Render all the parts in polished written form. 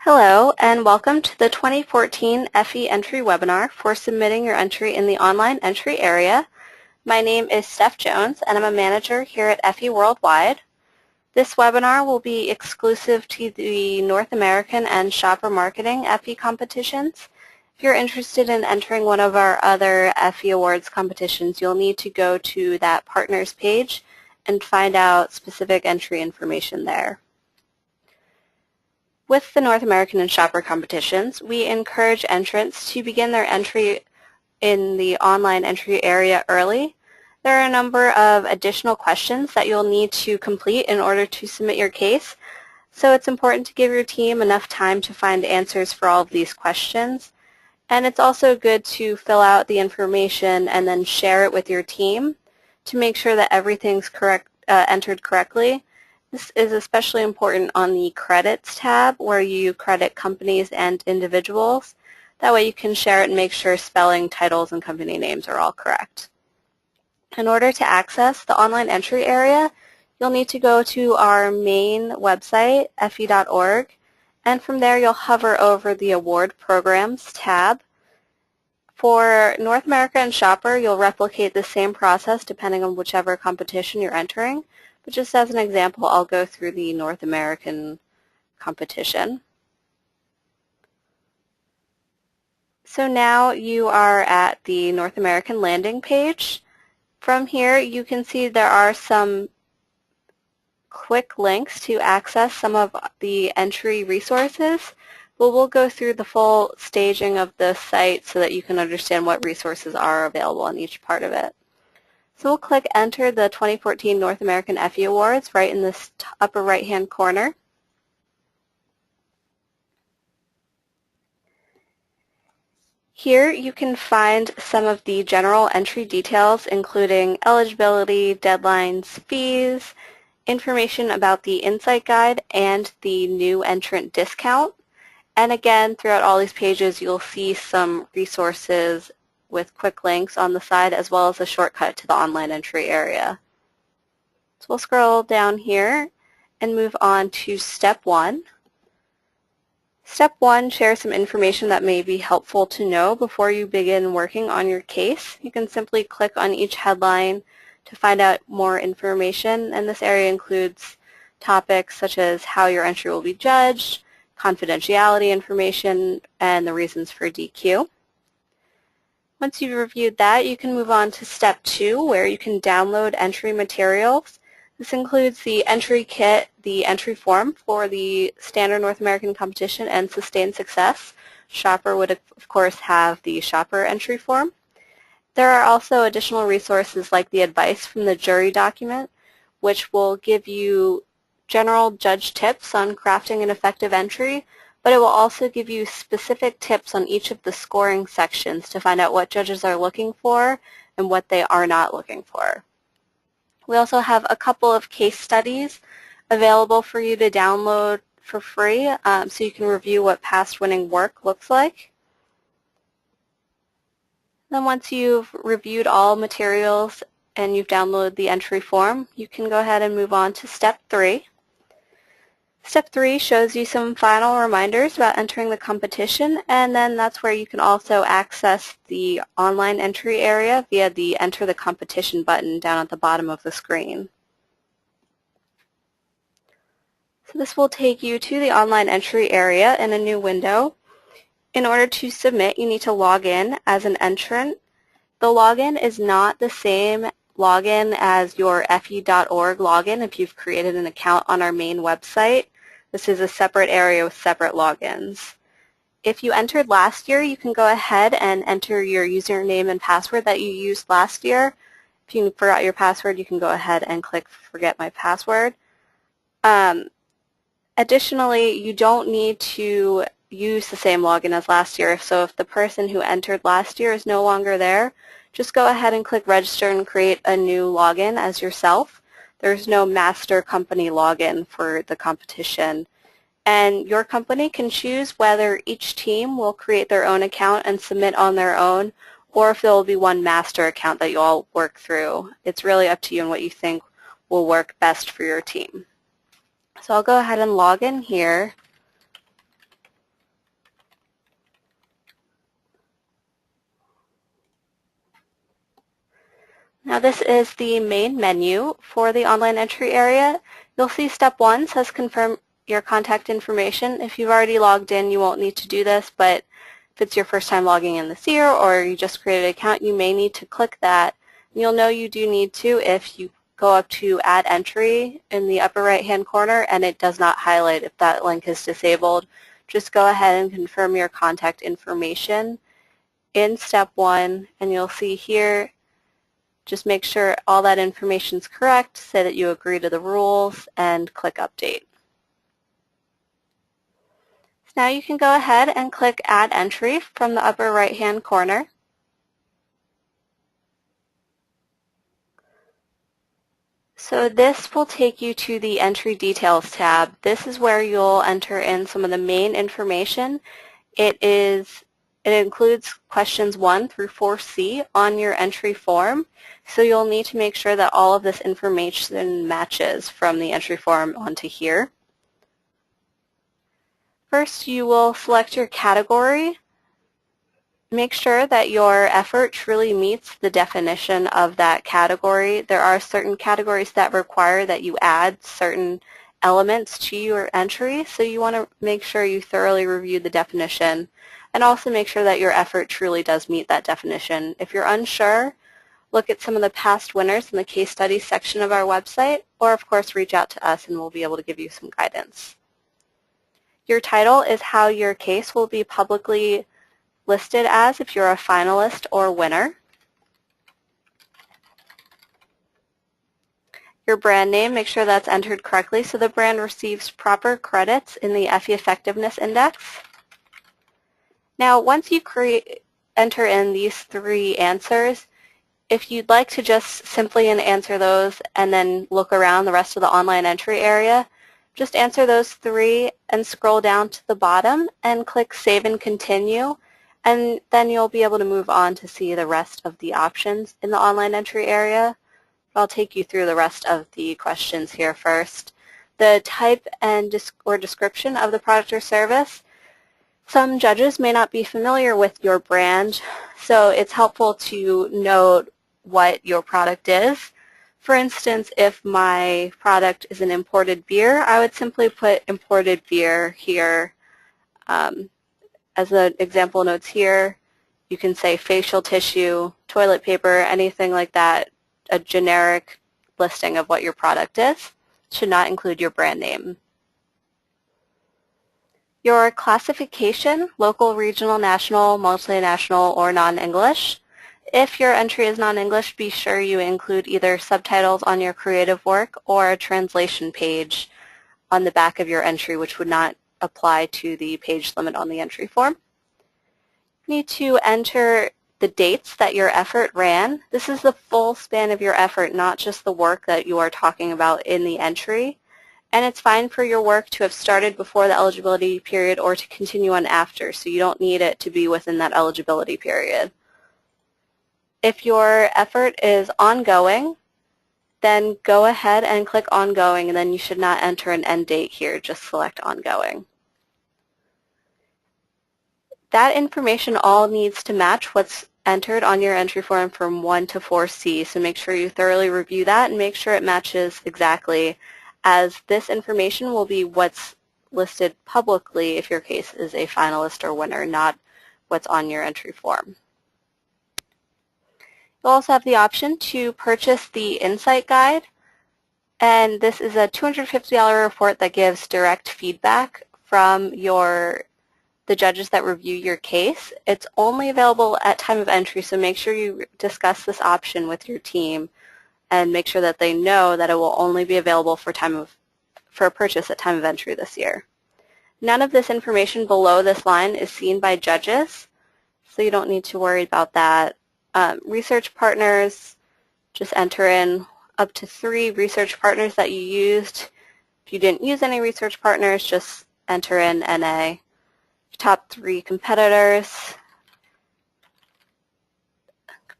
Hello, and welcome to the 2014 Effie Entry webinar for submitting your entry in the online entry area. My name is Steph Jones, and I'm a manager here at Effie Worldwide. This webinar will be exclusive to the North American and Shopper Marketing Effie competitions. If you're interested in entering one of our other Effie Awards competitions, you'll need to go to that partners page and find out specific entry information there. With the North American and Shopper competitions, we encourage entrants to begin their entry in the online entry area early. There are a number of additional questions that you'll need to complete in order to submit your case, so it's important to give your team enough time to find answers for all of these questions. And it's also good to fill out the information and then share it with your team to make sure that everything's entered correctly. This is especially important on the credits tab where you credit companies and individuals. That way you can share it and make sure spelling, titles, and company names are all correct. In order to access the online entry area, you'll need to go to our main website, effie.org, and from there you'll hover over the Award Programs tab. For North America and Shopper, you'll replicate the same process depending on whichever competition you're entering. But just as an example, I'll go through the North American competition. So now you are at the North American landing page. From here, you can see there are some quick links to access some of the entry resources. But we'll go through the full staging of the site so that you can understand what resources are available on each part of it. So we'll click Enter the 2014 North American Effie Awards right in this upper right-hand corner. Here you can find some of the general entry details, including eligibility, deadlines, fees, information about the Insight Guide, and the new entrant discount. And again, throughout all these pages, you'll see some resources with quick links on the side, as well as a shortcut to the online entry area. So we'll scroll down here and move on to Step 1. Step 1 shares some information that may be helpful to know before you begin working on your case. You can simply click on each headline to find out more information, and this area includes topics such as how your entry will be judged, confidentiality information, and the reasons for DQ. Once you've reviewed that, you can move on to Step 2, where you can download entry materials. This includes the entry kit, the entry form for the standard North American competition and Sustained Success. Shopper would, of course, have the Shopper entry form. There are also additional resources like the advice from the jury document, which will give you general judge tips on crafting an effective entry, but it will also give you specific tips on each of the scoring sections to find out what judges are looking for and what they are not looking for. We also have a couple of case studies available for you to download for free so you can review what past winning work looks like. Then once you've reviewed all materials and you've downloaded the entry form, you can go ahead and move on to Step 3. Step 3 shows you some final reminders about entering the competition, and then that's where you can also access the online entry area via the Enter the Competition button down at the bottom of the screen. So this will take you to the online entry area in a new window. In order to submit, you need to log in as an entrant. The login is not the same login as your effie.org login if you've created an account on our main website. This is a separate area with separate logins. If you entered last year, you can go ahead and enter your username and password that you used last year. If you forgot your password, you can go ahead and click Forget My Password. Additionally, you don't need to use the same login as last year. So if the person who entered last year is no longer there, just go ahead and click Register and create a new login as yourself. There's no master company login for the competition. And your company can choose whether each team will create their own account and submit on their own, or if there will be one master account that you all work through. It's really up to you and what you think will work best for your team. So I'll go ahead and log in here. Now this is the main menu for the online entry area. You'll see step 1 says confirm your contact information. If you've already logged in, you won't need to do this, but if it's your first time logging in this year or you just created an account, you may need to click that. You'll know you do need to if you go up to add entry in the upper right hand corner and it does not highlight if that link is disabled. Just go ahead and confirm your contact information in step 1, and you'll see here, just make sure all that information is correct, say that you agree to the rules, and click update. So now you can go ahead and click add entry from the upper right hand corner. So this will take you to the Entry Details tab. This is where you'll enter in some of the main information. It includes questions 1 through 4C on your entry form. So you'll need to make sure that all of this information matches from the entry form onto here. First, you will select your category. Make sure that your effort truly meets the definition of that category. There are certain categories that require that you add certain elements to your entry, so you want to make sure you thoroughly review the definition and also make sure that your effort truly does meet that definition. If you're unsure, look at some of the past winners in the case studies section of our website, or of course reach out to us and we'll be able to give you some guidance. Your title is how your case will be publicly listed as if you're a finalist or winner. Your brand name, make sure that's entered correctly so the brand receives proper credits in the Effie Effectiveness Index. Now, once you enter in these 3 answers, if you'd like to just simply answer those and then look around the rest of the online entry area, just answer those 3 and scroll down to the bottom and click Save and Continue. And then you'll be able to move on to see the rest of the options in the online entry area. I'll take you through the rest of the questions here first. The type and or description of the product or service. Some judges may not be familiar with your brand, so it's helpful to note what your product is. For instance, if my product is an imported beer, I would simply put imported beer here. As the example notes here, you can say facial tissue, toilet paper, anything like that, a generic listing of what your product is. Should not include your brand name. Your classification, local, regional, national, multinational, or non-English. If your entry is non-English, be sure you include either subtitles on your creative work or a translation page on the back of your entry, which would not apply to the page limit on the entry form. You need to enter the dates that your effort ran. This is the full span of your effort, not just the work that you are talking about in the entry. And it's fine for your work to have started before the eligibility period or to continue on after, so you don't need it to be within that eligibility period. If your effort is ongoing, then go ahead and click ongoing, and then you should not enter an end date here, just select ongoing. That information all needs to match what's entered on your entry form from 1 to 4C, so make sure you thoroughly review that and make sure it matches exactly, as this information will be what's listed publicly if your case is a finalist or winner, not what's on your entry form. You'll also have the option to purchase the Insight Guide, and this is a $250 report that gives direct feedback from the judges that review your case. It's only available at time of entry, so make sure you discuss this option with your team and make sure that they know that it will only be available for a purchase at time of entry this year. None of this information below this line is seen by judges, so you don't need to worry about that. Research partners, just enter in up to 3 research partners that you used. If you didn't use any research partners, just enter in NA. Top 3 competitors,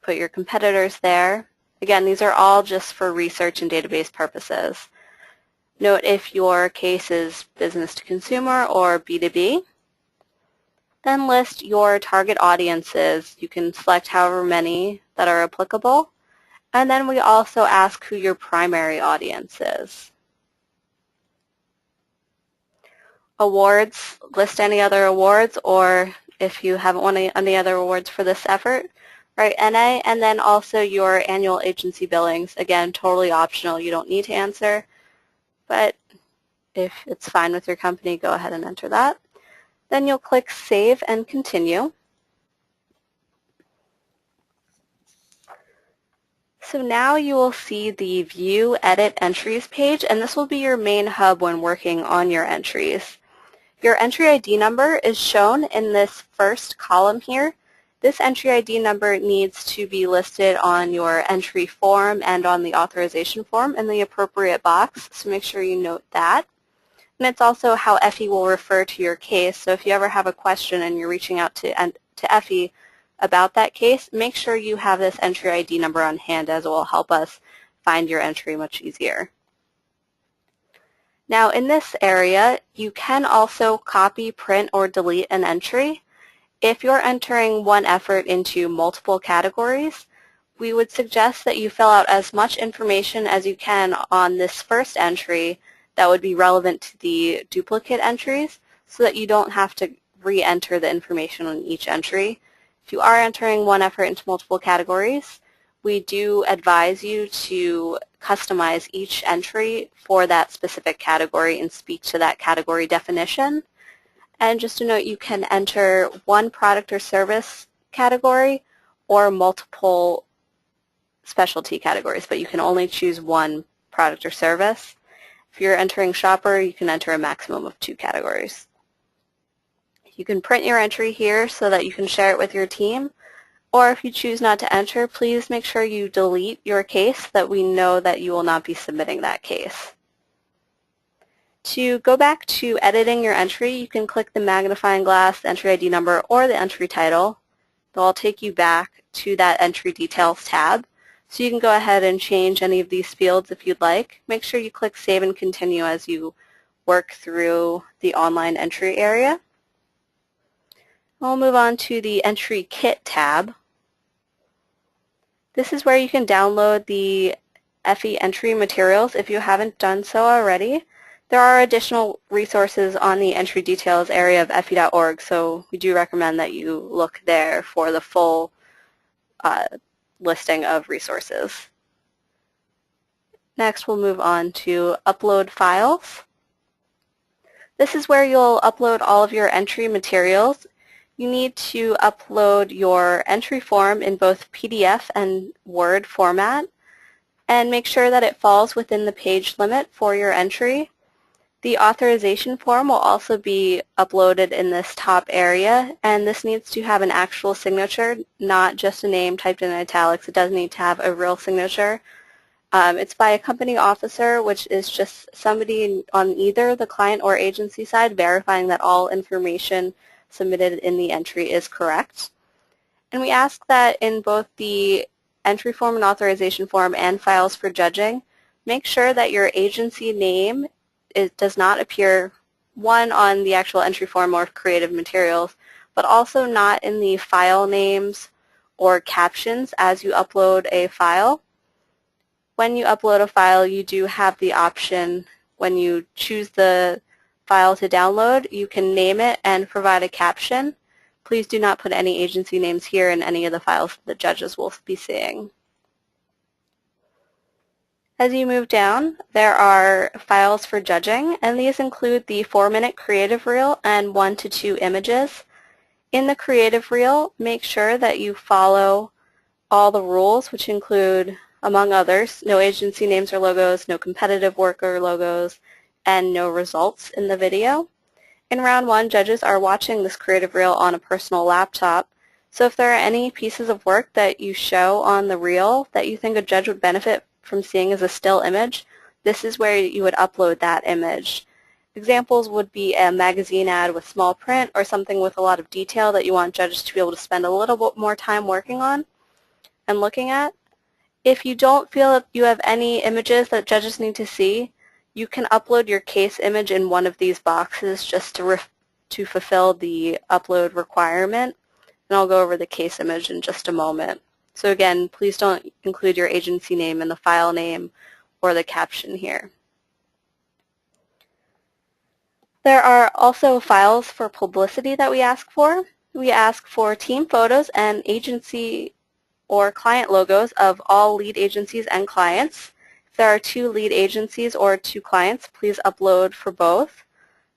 put your competitors there. Again, these are all just for research and database purposes. Note if your case is business to consumer or B2B. Then list your target audiences. You can select however many that are applicable. And then we also ask who your primary audience is. Awards, list any other awards, or if you haven't won any other awards for this effort, write NA, and then also your annual agency billings. Again, totally optional. You don't need to answer, but if it's fine with your company, go ahead and enter that. Then you'll click Save and Continue. So now you will see the View Edit Entries page, and this will be your main hub when working on your entries. Your entry ID number is shown in this first column here. This entry ID number needs to be listed on your entry form and on the authorization form in the appropriate box, so make sure you note that. And it's also how Effie will refer to your case, so if you ever have a question and you're reaching out to Effie about that case, make sure you have this entry ID number on hand, as it will help us find your entry much easier. Now in this area, you can also copy, print, or delete an entry. If you're entering one effort into multiple categories, we would suggest that you fill out as much information as you can on this first entry that would be relevant to the duplicate entries, so that you don't have to re-enter the information on each entry. If you are entering one effort into multiple categories, we do advise you to customize each entry for that specific category and speak to that category definition. And just a note, you can enter one product or service category or multiple specialty categories, but you can only choose one product or service. If you're entering shopper, you can enter a maximum of 2 categories. You can print your entry here so that you can share it with your team, or if you choose not to enter, please make sure you delete your case so that we know that you will not be submitting that case. To go back to editing your entry, you can click the magnifying glass, the entry ID number, or the entry title. They'll all take you back to that entry details tab. So you can go ahead and change any of these fields if you'd like. Make sure you click Save and Continue as you work through the online entry area. We'll move on to the Entry Kit tab. This is where you can download the Effie entry materials if you haven't done so already. There are additional resources on the entry details area of Effie.org, so we do recommend that you look there for the full listing of resources. Next, we'll move on to Upload Files. This is where you'll upload all of your entry materials. You need to upload your entry form in both PDF and Word format, and make sure that it falls within the page limit for your entry. The authorization form will also be uploaded in this top area, and this needs to have an actual signature, not just a name typed in italics. It does need to have a real signature. It's by a company officer, which is just somebody on either the client or agency side verifying that all information submitted in the entry is correct. And we ask that in both the entry form and authorization form and files for judging, make sure that your agency name does not appear, one, on the actual entry form or creative materials, but also not in the file names or captions as you upload a file. When you upload a file, you do have the option, when you choose the file to download, you can name it and provide a caption. Please do not put any agency names here in any of the files that judges will be seeing. As you move down, there are files for judging, and these include the 4-minute creative reel and 1 to 2 images. In the creative reel, make sure that you follow all the rules, which include, among others, no agency names or logos, no competitive worker logos, and no results in the video. In round 1, judges are watching this creative reel on a personal laptop, so if there are any pieces of work that you show on the reel that you think a judge would benefit from seeing as a still image, this is where you would upload that image. Examples would be a magazine ad with small print or something with a lot of detail that you want judges to be able to spend a little bit more time working on and looking at. If you don't feel that you have any images that judges need to see, you can upload your case image in one of these boxes just to fulfill the upload requirement. And I'll go over the case image in just a moment. So again, please don't include your agency name in the file name or the caption here. There are also files for publicity that we ask for. We ask for team photos and agency or client logos of all lead agencies and clients. If there are 2 lead agencies or 2 clients, please upload for both.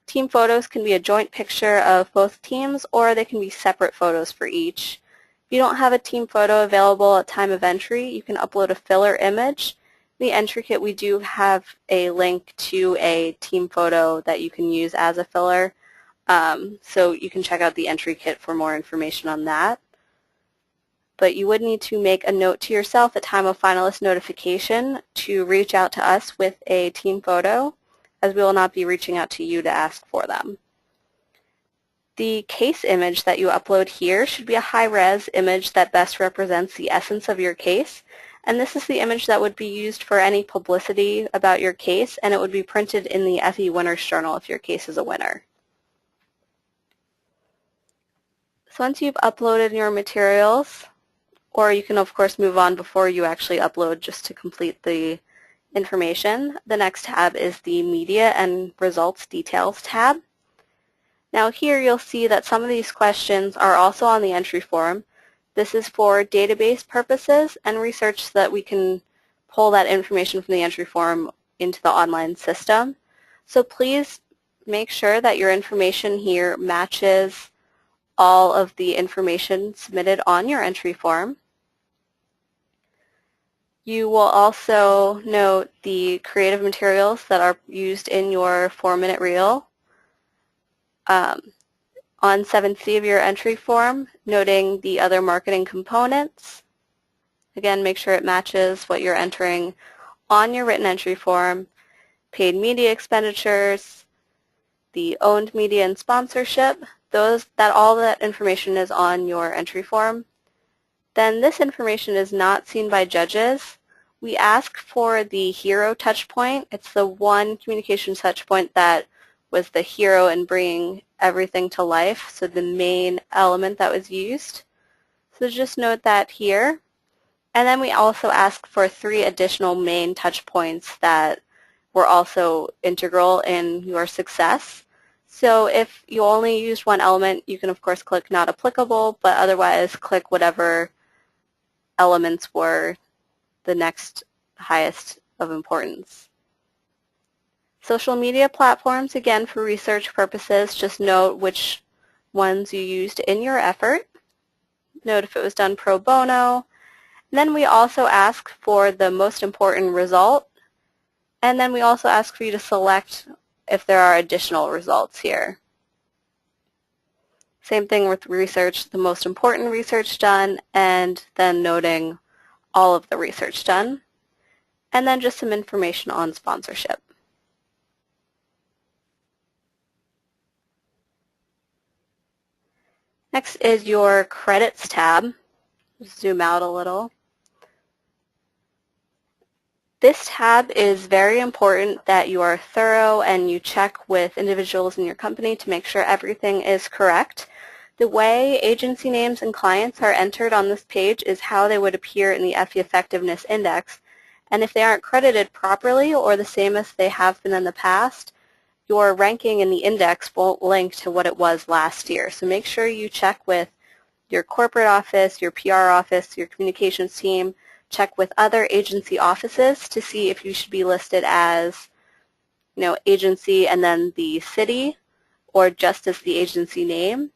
Team photos can be a joint picture of both teams, or they can be separate photos for each. If you don't have a team photo available at time of entry, you can upload a filler image. In the entry kit, we do have a link to a team photo that you can use as a filler, so you can check out the entry kit for more information on that. But you would need to make a note to yourself at time of finalist notification to reach out to us with a team photo, as we will not be reaching out to you to ask for them. The case image that you upload here should be a high-res image that best represents the essence of your case, and this is the image that would be used for any publicity about your case, and it would be printed in the Effie Winners Journal if your case is a winner. So once you've uploaded your materials, or you can of course move on before you actually upload just to complete the information, the next tab is the Media and Results Details tab. Now here you'll see that some of these questions are also on the entry form. This is for database purposes and research so that we can pull that information from the entry form into the online system. So please make sure that your information here matches all of the information submitted on your entry form. You will also note the creative materials that are used in your 4-minute reel. On 7C of your entry form, noting the other marketing components. Again, make sure it matches what you're entering on your written entry form. Paid media expenditures, the owned media and sponsorship, all that information is on your entry form. Then this information is not seen by judges. We ask for the hero touch point. It's the one communication touch point that was the hero in bringing everything to life, so the main element that was used. So just note that here. And then we also ask for 3 additional main touch points that were also integral in your success. So if you only used one element, you can of course click not applicable, but otherwise click whatever elements were the next highest of importance. Social media platforms, again for research purposes, just note which ones you used in your effort. Note if it was done pro bono. And then we also ask for the most important result. And then we also ask for you to select if there are additional results here. Same thing with research, the most important research done, and then noting all of the research done. And then just some information on sponsorship. Next is your credits tab. Zoom out a little. This tab is very important that you are thorough and you check with individuals in your company to make sure everything is correct. The way agency names and clients are entered on this page is how they would appear in the Effie Effectiveness Index. And if they aren't credited properly or the same as they have been in the past, your ranking in the index won't link to what it was last year. So make sure you check with your corporate office, your PR office, your communications team. Check with other agency offices to see if you should be listed as, agency and then the city, or just as the agency name.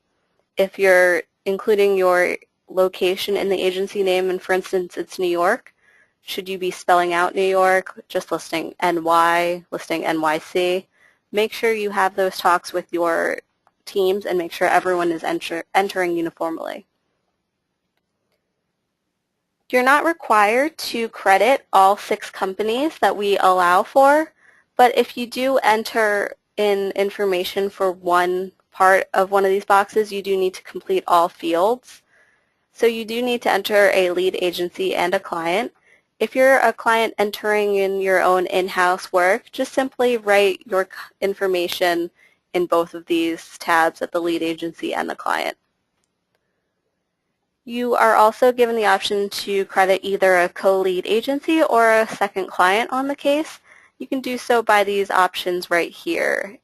If you're including your location in the agency name, and for instance it's New York, should you be spelling out New York, just listing NY, listing NYC? Make sure you have those talks with your teams and make sure everyone is entering uniformly. You're not required to credit all 6 companies that we allow for, but if you do enter in information for one part of one of these boxes, you do need to complete all fields. So you do need to enter a lead agency and a client. If you're a client entering in your own in-house work, just simply write your information in both of these tabs at the lead agency and the client. You are also given the option to credit either a co-lead agency or a second client on the case. You can do so by these options right here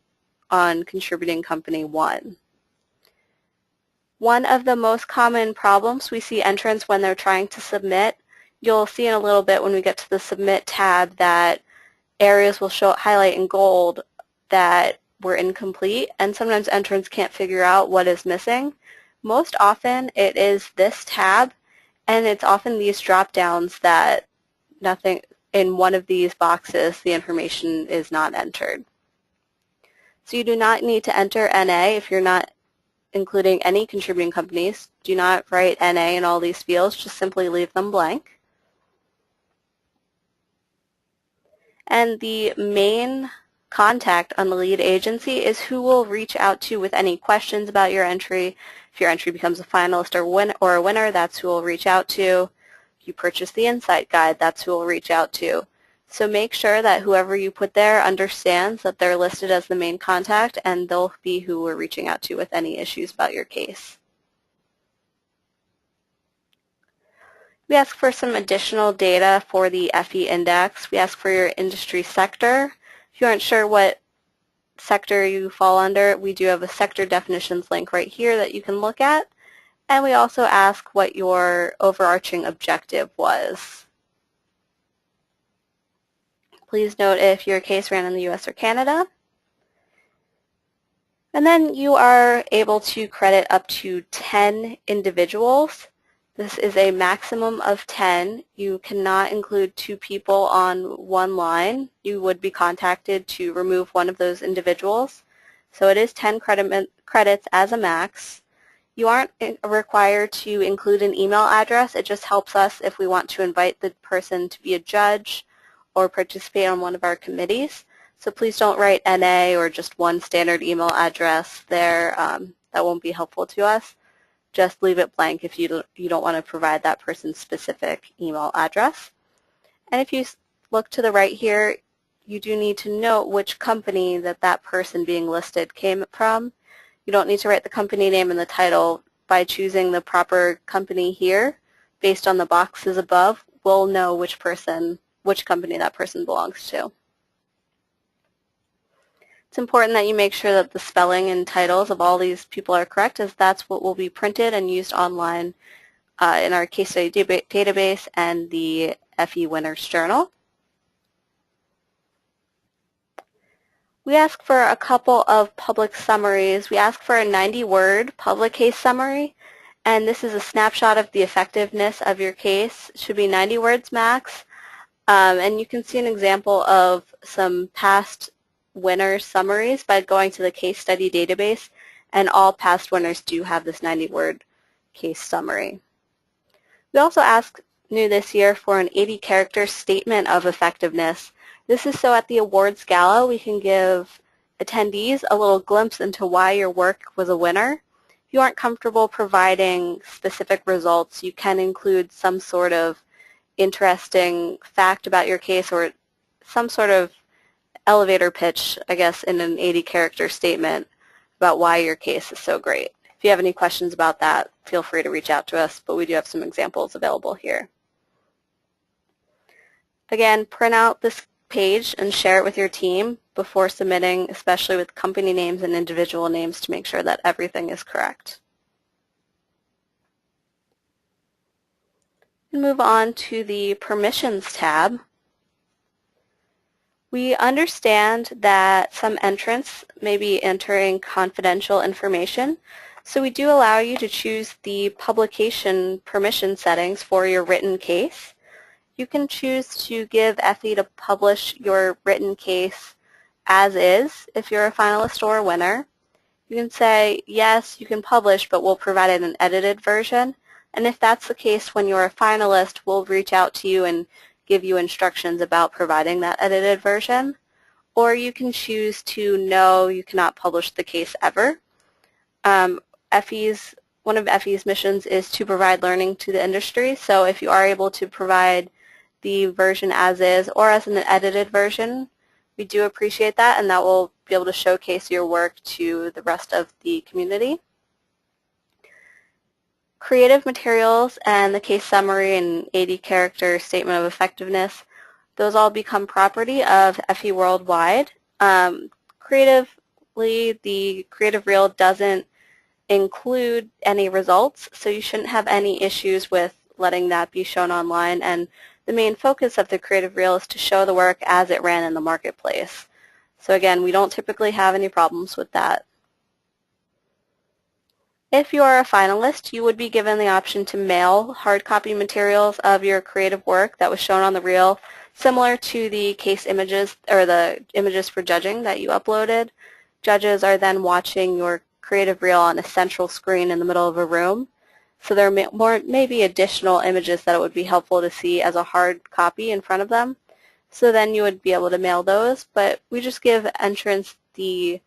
on Contributing Company 1. One of the most common problems we see entrants when they're trying to submit, you'll see in a little bit when we get to the Submit tab that areas will highlight in gold that were incomplete, and sometimes entrants can't figure out what is missing. Most often it is this tab, and it's often these drop-downs that nothing in one of these boxes the information is not entered. So you do not need to enter NA if you're not including any contributing companies. Do not write NA in all these fields, just simply leave them blank. And the main contact on the lead agency is who we'll reach out to with any questions about your entry. If your entry becomes a finalist or a winner, that's who we'll reach out to. If you purchase the Insight Guide, that's who we'll reach out to. So make sure that whoever you put there understands that they're listed as the main contact, and they'll be who we're reaching out to with any issues about your case. We ask for some additional data for the Effie index. We ask for your industry sector. If you aren't sure what sector you fall under, we do have a sector definitions link right here that you can look at. And we also ask what your overarching objective was. Please note if your case ran in the US or Canada. And then you are able to credit up to 10 individuals. This is a maximum of 10. You cannot include 2 people on one line. You would be contacted to remove one of those individuals. So it is 10 credits as a max. You aren't required to include an email address. It just helps us if we want to invite the person to be a judge or participate on one of our committees. So please don't write NA or just one standard email address there. That won't be helpful to us. Just leave it blank if you don't want to provide that person's specific email address. And if you look to the right here, you do need to note which company that person being listed came from. You don't need to write the company name in the title. By choosing the proper company here, based on the boxes above, we'll know which company that person belongs to. It's important that you make sure that the spelling and titles of all these people are correct, as that's what will be printed and used online in our case study database and the Effie Winners Journal. We ask for a couple of public summaries. We ask for a 90-word public case summary, and this is a snapshot of the effectiveness of your case. It should be 90 words max, and you can see an example of some past winner summaries by going to the case study database, and all past winners do have this 90-word case summary. We also asked new this year for an 80-character statement of effectiveness. This is so at the awards gala we can give attendees a little glimpse into why your work was a winner. If you aren't comfortable providing specific results, you can include some sort of interesting fact about your case or some sort of elevator pitch, I guess, in an 80-character statement about why your case is so great. If you have any questions about that, feel free to reach out to us, but we do have some examples available here. Again, print out this page and share it with your team before submitting, especially with company names and individual names, to make sure that everything is correct. And move on to the Permissions tab. We understand that some entrants may be entering confidential information, so we do allow you to choose the publication permission settings for your written case. You can choose to give Effie to publish your written case as is if you're a finalist or a winner. You can say, yes, you can publish, but we'll provide an edited version. And if that's the case, when you're a finalist, we'll reach out to you and give you instructions about providing that edited version. Or you can choose to no, you cannot publish the case ever. One of Effie's missions is to provide learning to the industry, so if you are able to provide the version as is or as an edited version, we do appreciate that, and that will be able to showcase your work to the rest of the community. Creative materials and the case summary and 80-character statement of effectiveness, those all become property of Effie Worldwide. Creatively, the creative reel doesn't include any results, so you shouldn't have any issues with letting that be shown online. And the main focus of the creative reel is to show the work as it ran in the marketplace. So again, we don't typically have any problems with that. If you are a finalist, you would be given the option to mail hard copy materials of your creative work that was shown on the reel, similar to the case images or the images for judging that you uploaded. Judges are then watching your creative reel on a central screen in the middle of a room. So there may be additional images that it would be helpful to see as a hard copy in front of them. So then you would be able to mail those, but we just give entrants the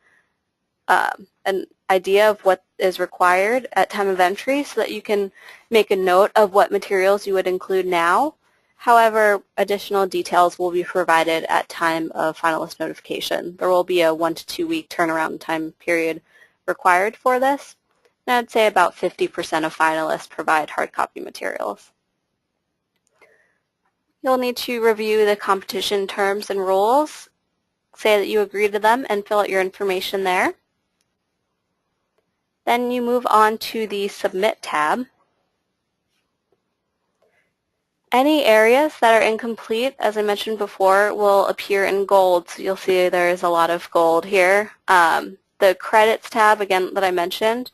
an idea of what is required at time of entry so that you can make a note of what materials you would include now. However, additional details will be provided at time of finalist notification. There will be a 1 to 2 week turnaround time period required for this. And I'd say about 50% of finalists provide hard copy materials. You'll need to review the competition terms and rules, say that you agree to them, and fill out your information there. Then you move on to the Submit tab. Any areas that are incomplete, as I mentioned before, will appear in gold. So you'll see there's a lot of gold here. The Credits tab, again, that I mentioned,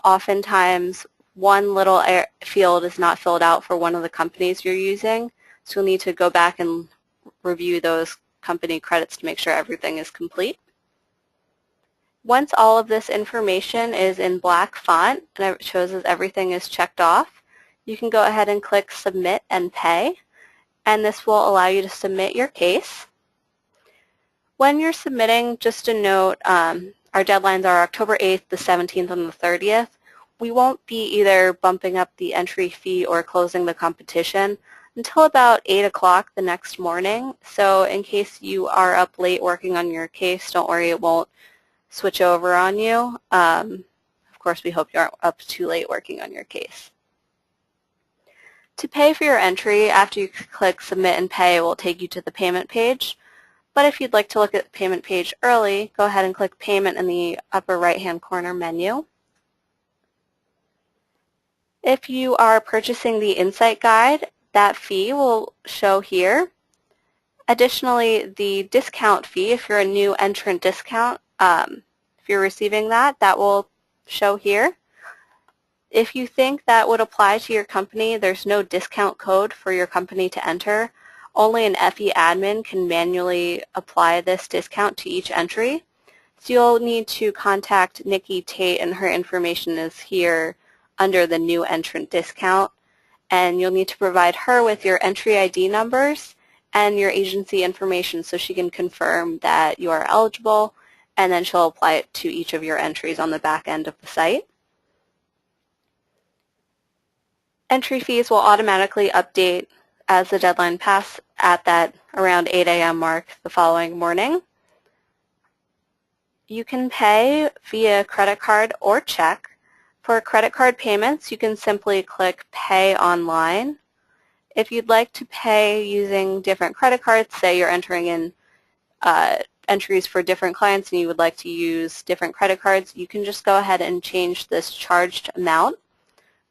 oftentimes one little field is not filled out for one of the companies you're using. So you'll need to go back and review those company credits to make sure everything is complete. Once all of this information is in black font and it shows that everything is checked off, you can go ahead and click Submit and Pay, and this will allow you to submit your case. When you're submitting, just a note, our deadlines are October 8th, the 17th, and the 30th. We won't be either bumping up the entry fee or closing the competition until about 8 o'clock the next morning. So in case you are up late working on your case, don't worry, it won't switch over on you. Of course, we hope you aren't up too late working on your case. To pay for your entry, after you click Submit and Pay, it will take you to the payment page. But if you'd like to look at the payment page early, go ahead and click Payment in the upper right-hand corner menu. If you are purchasing the Insight Guide, that fee will show here. Additionally, the discount fee, if you're a new entrant discount, if you're receiving that, that will show here. If you think that would apply to your company, there's no discount code for your company to enter. Only an Effie admin can manually apply this discount to each entry. So you'll need to contact Nikki Tate, and her information is here under the new entrant discount. And you'll need to provide her with your entry ID numbers and your agency information so she can confirm that you are eligible, and then she'll apply it to each of your entries on the back end of the site. Entry fees will automatically update as the deadline passes at that around 8 a.m. mark the following morning. You can pay via credit card or check. For credit card payments, you can simply click Pay Online. If you'd like to pay using different credit cards, say you're entering in entries for different clients and you would like to use different credit cards, you can just go ahead and change this charged amount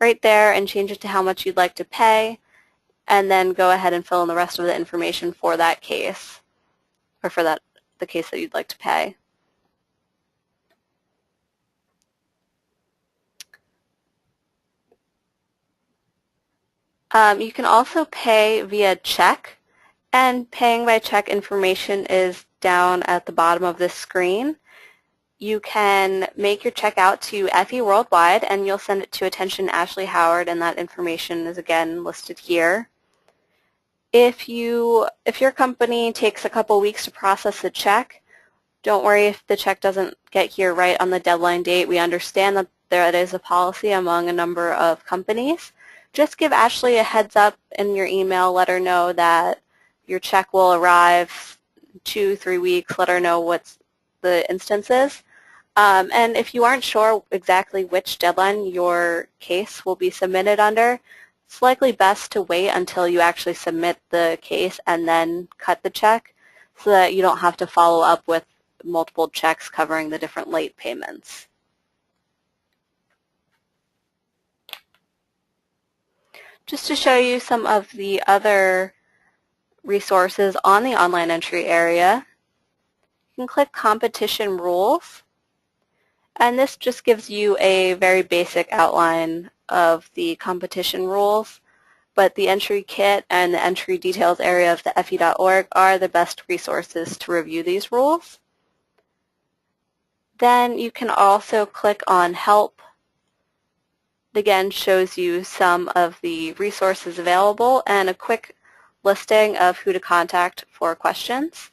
right there and change it to how much you'd like to pay, and then go ahead and fill in the rest of the information for that case, or for the case that you'd like to pay. You can also pay via check, and paying by check information is down at the bottom of this screen. You can make your check out to Effie Worldwide, and you'll send it to Attention Ashley Howard, and that information is again listed here. If your company takes a couple weeks to process the check, don't worry if the check doesn't get here right on the deadline date. We understand that there is a policy among a number of companies. Just give Ashley a heads up in your email. Let her know that your check will arrive 2-3 weeks. Let her know what the instance is. And if you aren't sure exactly which deadline your case will be submitted under, it's likely best to wait until you actually submit the case and then cut the check so that you don't have to follow up with multiple checks covering the different late payments. Just to show you some of the other resources on the online entry area, you can click Competition Rules, and this just gives you a very basic outline of the competition rules, but the entry kit and the entry details area of the Effie.org are the best resources to review these rules. Then you can also click on Help. It again shows you some of the resources available and a quick listing of who to contact for questions.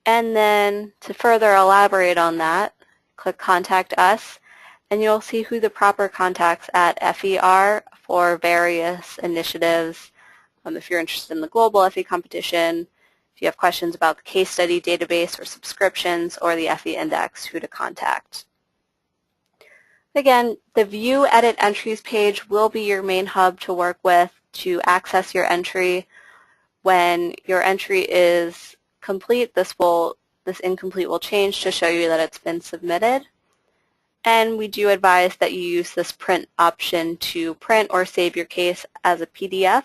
And then to further elaborate on that, click Contact Us, and you'll see who the proper contacts at Effie are for various initiatives. If you're interested in the global Effie competition, if you have questions about the case study database or subscriptions or the Effie index, who to contact. Again, the View Edit Entries page will be your main hub to work with to access your entry. When your entry is complete, this incomplete will change to show you that it's been submitted. And we do advise that you use this print option to print or save your case as a PDF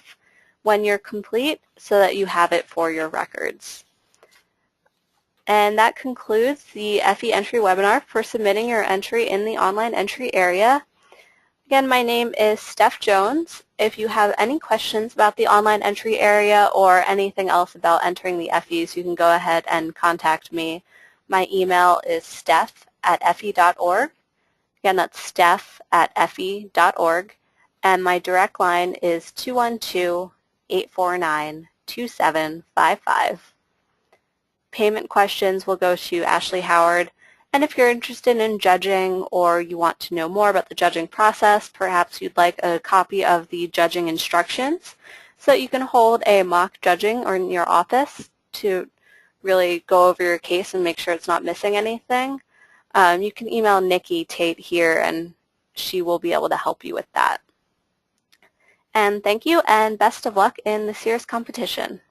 when you're complete so that you have it for your records. And that concludes the Effie entry webinar for submitting your entry in the online entry area. Again, my name is Steph Jones. If you have any questions about the online entry area or anything else about entering the Effies, you can go ahead and contact me. My email is steph@effie.org. Again, that's steph@effie.org. And my direct line is 212-849-2755. Payment questions will go to Ashley Howard. And if you're interested in judging or you want to know more about the judging process, perhaps you'd like a copy of the judging instructions so that you can hold a mock judging or in your office to really go over your case and make sure it's not missing anything. You can email Nikki Tate here and she will be able to help you with that. And thank you and best of luck in this year's competition.